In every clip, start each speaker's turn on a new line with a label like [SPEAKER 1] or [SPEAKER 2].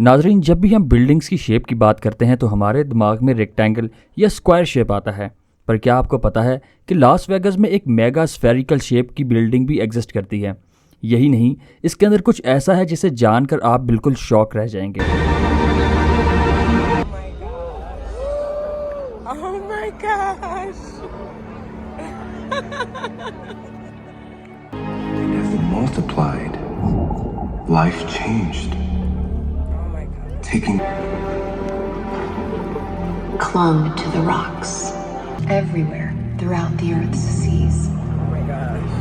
[SPEAKER 1] नाजरीन, जब भी हम बिल्डिंग्स की शेप की बात करते हैं तो हमारे दिमाग में रेक्टेंगल या स्क्वायर शेप आता है। पर क्या आपको पता है कि लास वेगास में एक मेगा स्फेरिकल शेप की बिल्डिंग भी एग्जिस्ट करती है। यही नहीं, इसके अंदर कुछ ऐसा है जिसे जानकर आप बिल्कुल शॉक रह जाएंगे।
[SPEAKER 2] Oh my gosh.
[SPEAKER 3] As it multiplied, life changed.
[SPEAKER 2] Oh my god.
[SPEAKER 3] Taking
[SPEAKER 4] clung to the rocks everywhere throughout the Earth's seas.
[SPEAKER 2] Oh my gosh.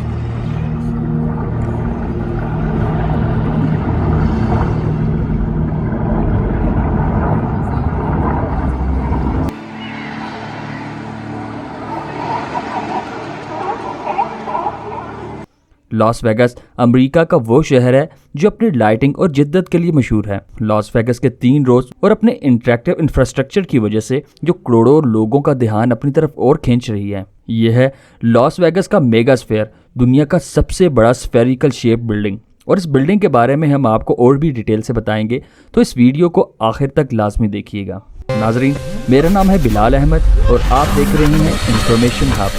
[SPEAKER 1] Las Vegas America का वो शहर है जो अपनी लाइटिंग और जिद्दत के लिए मशहूर है। लॉस वेगास के 3 रोज और अपने इंटरैक्टिव इंफ्रास्ट्रक्चर की वजह से जो करोड़ों लोगों का ध्यान अपनी तरफ और खींच रही है। यह है लॉस वेगास का मेगा स्फेयर, दुनिया का सबसे बड़ा स्फेरिकल शेप बिल्डिंग। और इस बिल्डिंग के बारे में हम आपको और भी डिटेल से बताएंगे, तो इस वीडियो को आखिर तक लाजमी देखिएगा। नाजरीन, मेरा नाम है बिलाल अहमद और आप देख रहे हैं इंफॉर्मेशन हब।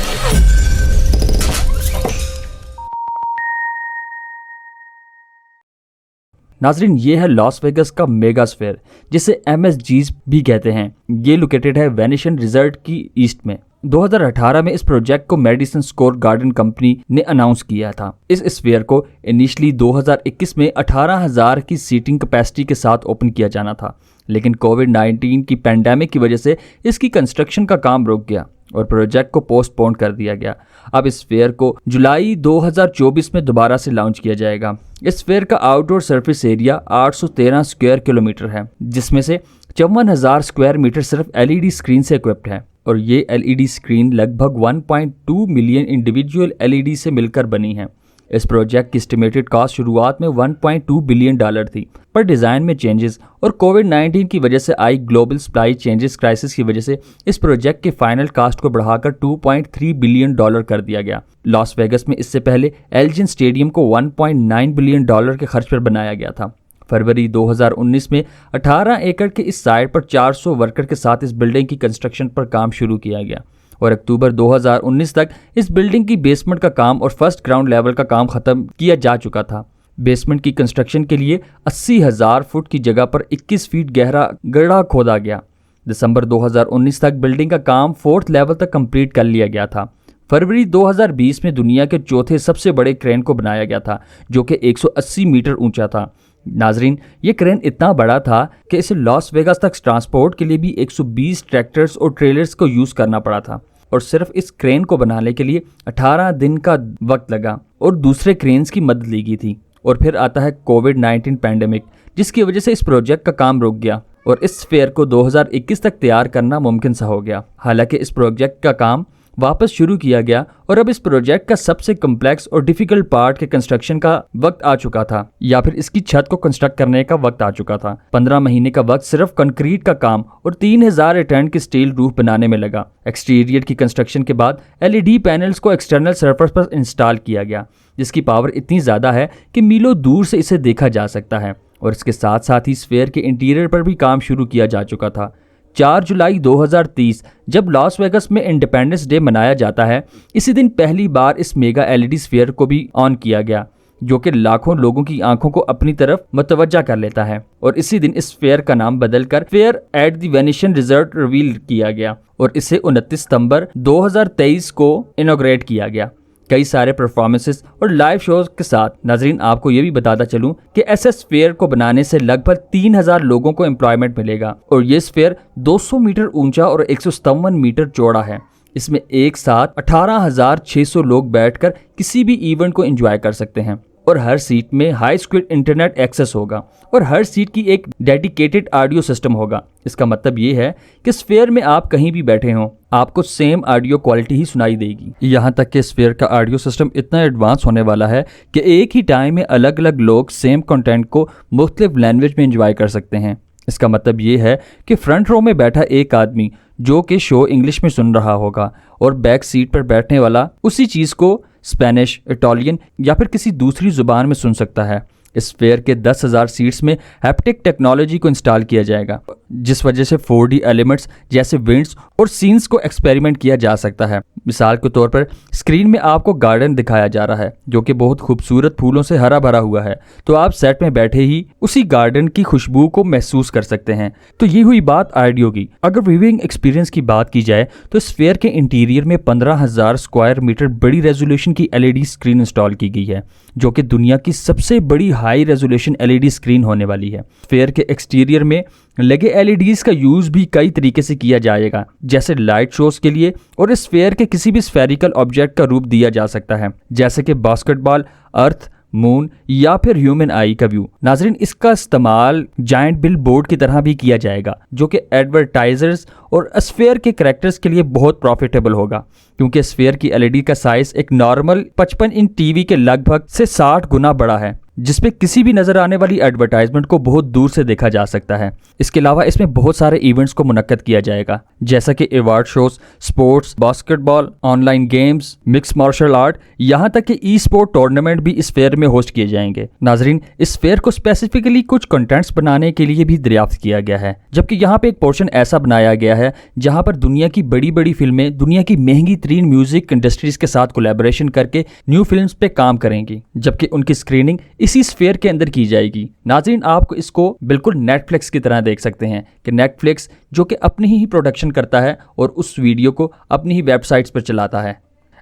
[SPEAKER 1] नाजरीन, ये है लॉस वेगास का मेगा स्फेयर, जिसे MSGs भी कहते हैं। ये लोकेटेड है वेनेशियन रिजर्ट की ईस्ट में। 2018 में इस प्रोजेक्ट को मेडिसन स्क्वायर गार्डन कंपनी ने अनाउंस किया था। इस स्फेयर को इनिशियली 2021 में 18,000 की सीटिंग कैपेसिटी के साथ ओपन किया जाना था, लेकिन कोविड-19 की पैंडेमिक की वजह से इसकी कंस्ट्रक्शन का काम रुक गया और प्रोजेक्ट को पोस्टपोन कर दिया गया। अब इस फेयर को जुलाई 2024 में दोबारा से लॉन्च किया जाएगा। इस फेयर का outdoor surface area 813 square kilometre है, जिसमें से 54,000 स्क्वायर मीटर सिर्फ LED स्क्रीन से इक्विप्ड है। और ये LED स्क्रीन लगभग 1.2 मिलियन इंडिविजुअल LED से मिलकर बनी है। इस प्रोजेक्ट की एस्टिमेटेड कॉस्ट शुरुआत में $1.2 बिलियन थी, पर डिज़ाइन में चेंजेस और कोविड-19 की वजह से आई ग्लोबल सप्लाई चेंजेस क्राइसिस की वजह से इस प्रोजेक्ट के फाइनल कास्ट को बढ़ाकर $2.3 बिलियन कर दिया गया। लॉस वेगास में इससे पहले एल्जिन स्टेडियम को $1.9 बिलियन के खर्च पर बनाया गया था। फरवरी 2019 में 18 एकड़ के इस साइट पर 400 वर्कर के साथ इस बिल्डिंग की कंस्ट्रक्शन पर काम शुरू किया गया और अक्टूबर 2019 तक इस बिल्डिंग की बेसमेंट का काम और फर्स्ट ग्राउंड लेवल का काम खत्म किया जा चुका था। बेसमेंट की कंस्ट्रक्शन के लिए 80,000 फुट की जगह पर 21 फीट गहरा गड्ढा खोदा गया। दिसंबर 2019 तक बिल्डिंग का काम 4th लेवल तक कंप्लीट कर लिया गया था। फरवरी 2020 में दुनिया के चौथे सबसे बड़े क्रेन को बनाया गया था, जो कि 180 मीटर ऊंचा था। नाजरीन, ये क्रेन इतना बड़ा था कि इसे लॉस वेगास तक ट्रांसपोर्ट के लिए भी 120 ट्रैक्टर्स और ट्रेलर्स को यूज़ करना पड़ा था और सिर्फ इस क्रेन को बनाने के लिए 18 दिन का वक्त लगा और दूसरे क्रेन्स की मदद ली गई थी। और फिर आता है कोविड-19 पैंडेमिक, जिसकी वजह से इस प्रोजेक्ट का काम रुक गया और इस फेयर को 2021 तक तैयार करना मुमकिन सा हो गया। हालांकि इस प्रोजेक्ट का काम वापस शुरू किया गया और अब इस प्रोजेक्ट का सबसे कम्प्लेक्स और डिफिकल्ट पार्ट के कंस्ट्रक्शन का वक्त आ चुका था, या फिर इसकी छत को कंस्ट्रक्ट करने का वक्त आ चुका था। 15 महीने का वक्त सिर्फ कंक्रीट का काम और 3,000 टन की स्टील रूफ बनाने में लगा। एक्सटीरियर की कंस्ट्रक्शन के बाद LED पैनल्स को एक्सटर्नल सरफेस पर इंस्टॉल किया गया, जिसकी पावर इतनी ज़्यादा है कि मीलों दूर से इसे देखा जा सकता है। और इसके साथ साथ ही स्फेयर के इंटीरियर पर भी काम शुरू किया जा चुका था। 4 जुलाई 2030 जब लॉस वेगास में इंडिपेंडेंस डे मनाया जाता है, इसी दिन पहली बार इस मेगा LED स्फीयर को भी ऑन किया गया, जो कि लाखों लोगों की आंखों को अपनी तरफ मुतवज्जा कर लेता है। और इसी दिन इस फेयर का नाम बदलकर fair at the Venetian resort reveal किया गया और इसे 29 सितंबर 2023 को इनॉग्रेट किया गया, कई सारे परफॉर्मेंसेस और लाइव शोज के साथ। नाजरीन, आपको ये भी बताता चलूं कि SS फेयर को बनाने से लगभग 3,000 लोगों को एम्प्लॉयमेंट मिलेगा और ये फेयर 200 मीटर ऊंचा और 157 मीटर चौड़ा है। इसमें एक साथ 18,600 लोग बैठकर किसी भी इवेंट को एंजॉय कर सकते हैं और हर सीट में हाई स्पीड इंटरनेट एक्सेस होगा और हर सीट की एक डेडिकेटेड ऑडियो सिस्टम होगा। इसका मतलब ये है कि स्फेयर में आप कहीं भी बैठे हों, आपको सेम ऑडियो क्वालिटी ही सुनाई देगी। यहाँ तक कि स्फेयर का ऑडियो सिस्टम इतना एडवांस होने वाला है कि एक ही टाइम में अलग अलग लोग सेम कंटेंट को मुख्तलिफ लैंग्वेज में एंजॉय कर सकते हैं। इसका मतलब ये है कि फ्रंट रो में बैठा एक आदमी जो कि शो इंग्लिश में सुन रहा होगा और बैक सीट पर बैठने वाला उसी चीज़ को स्पेनिश, इटालियन या फिर किसी दूसरी ज़ुबान में सुन सकता है। इस स्फीयर के 10,000 सीट्स में हैप्टिक टेक्नोलॉजी को इंस्टॉल किया जाएगा, जिस वजह से 4D एलिमेंट्स जैसे विंड्स और सीन्स को एक्सपेरिमेंट किया जा सकता है। मिसाल के तौर पर स्क्रीन में आपको गार्डन दिखाया जा रहा है जो कि बहुत खूबसूरत फूलों से हरा भरा हुआ है, तो आप सेट में बैठे ही उसी गार्डन की खुशबू को महसूस कर सकते हैं। तो ये हुई बात ऑडियो की। अगर व्यूइंग एक्सपीरियंस की बात की जाए तो स्फीयर के इंटीरियर में 15,000 स्क्वायर मीटर बड़ी रेजोल्यूशन की LED स्क्रीन इंस्टॉल की गई है, जो कि दुनिया की सबसे बड़ी हाई रेजोल्यूशन LED स्क्रीन होने वाली है। स्फीयर के एक्सटीरियर में लगे LEDs का यूज भी कई तरीके से किया जाएगा, जैसे लाइट शोज के लिए, और इस स्फीयर के किसी भी स्फेरिकल ऑब्जेक्ट का रूप दिया जा सकता है, जैसे कि बास्केटबॉल, अर्थ, मून या फिर ह्यूमन आई का व्यू। नाजरीन, इसका इस्तेमाल जायंट बिल बोर्ड की तरह भी किया जाएगा, जो कि एडवर्टाइजर्स और स्फीयर के कैरेक्टर्स के लिए बहुत प्रॉफिटेबल होगा, क्योंकि स्फीयर की LED का साइज एक नॉर्मल 55 इंच टीवी के लगभग से 60 गुना बड़ा है, जिसपे किसी भी नजर आने वाली एडवर्टाइजमेंट को बहुत दूर से देखा जा सकता है। इसके अलावा इसमें बहुत सारे इवेंट्स को मुनक्कद किया जाएगा, जैसा कि award shows, sports, basketball, online games, mix martial art, यहाँ तक कि ई स्पोर्ट टूर्नामेंट भी इस फेयर में होस्ट किए जाएंगे। नाजरीन, इस फेयर को स्पेसिफिकली कुछ कंटेंट्स बनाने के लिए भी दरियाफ्त किया गया है, जबकि यहाँ पे एक पोर्शन ऐसा बनाया गया है जहाँ पर दुनिया की बड़ी बड़ी फिल्में दुनिया की महंगी तरीन म्यूजिक इंडस्ट्रीज के साथ कोलैबोरेशन करके न्यू फिल्म्स पे काम करेंगी, जबकि उनकी स्क्रीनिंग इसी स्फीयर के अंदर की जाएगी। नाज़रीन, आपको इसको बिल्कुल नेटफ्लिक्स की तरह देख सकते हैं कि नेटफ्लिक्स जो कि अपनी ही प्रोडक्शन करता है और उस वीडियो को अपनी ही वेबसाइट्स पर चलाता है,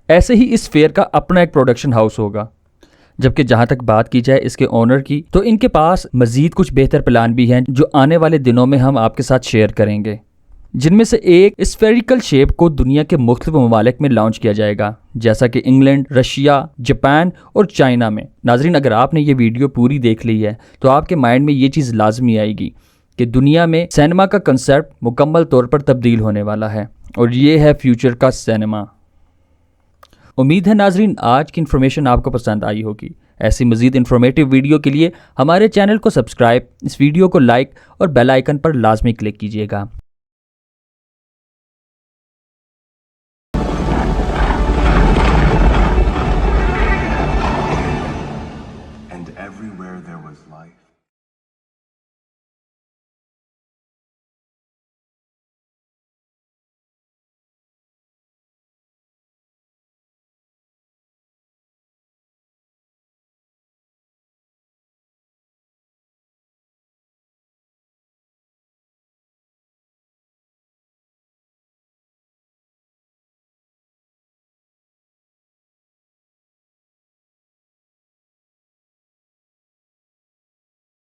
[SPEAKER 1] ऐसे ही इस फेयर का अपना एक प्रोडक्शन हाउस होगा। जबकि जहां तक बात की जाए इसके ओनर की, तो इनके पास मजीद कुछ बेहतर प्लान भी हैं जो आने वाले दिनों में हम आपके साथ शेयर करेंगे, जिनमें से एक स्फेरिकल शेप को दुनिया के मुख्तलिफ ममालिक में लॉन्च किया जाएगा, जैसा कि इंग्लैंड, रशिया, जापान और चाइना में। नाजरीन, अगर आपने ये वीडियो पूरी देख ली है तो आपके माइंड में ये चीज़ लाजमी आएगी कि दुनिया में सिनेमा का कंसेप्ट मुकम्मल तौर पर तब्दील होने वाला है, और ये है फ्यूचर का सिनेमा। उम्मीद है नाजरीन आज की इन्फॉर्मेशन आपको पसंद आई होगी। ऐसी मजीद इन्फॉर्मेटिव वीडियो के लिए हमारे चैनल को सब्सक्राइब, इस वीडियो को लाइक और बेल आइकन पर लाजमी क्लिक कीजिएगा।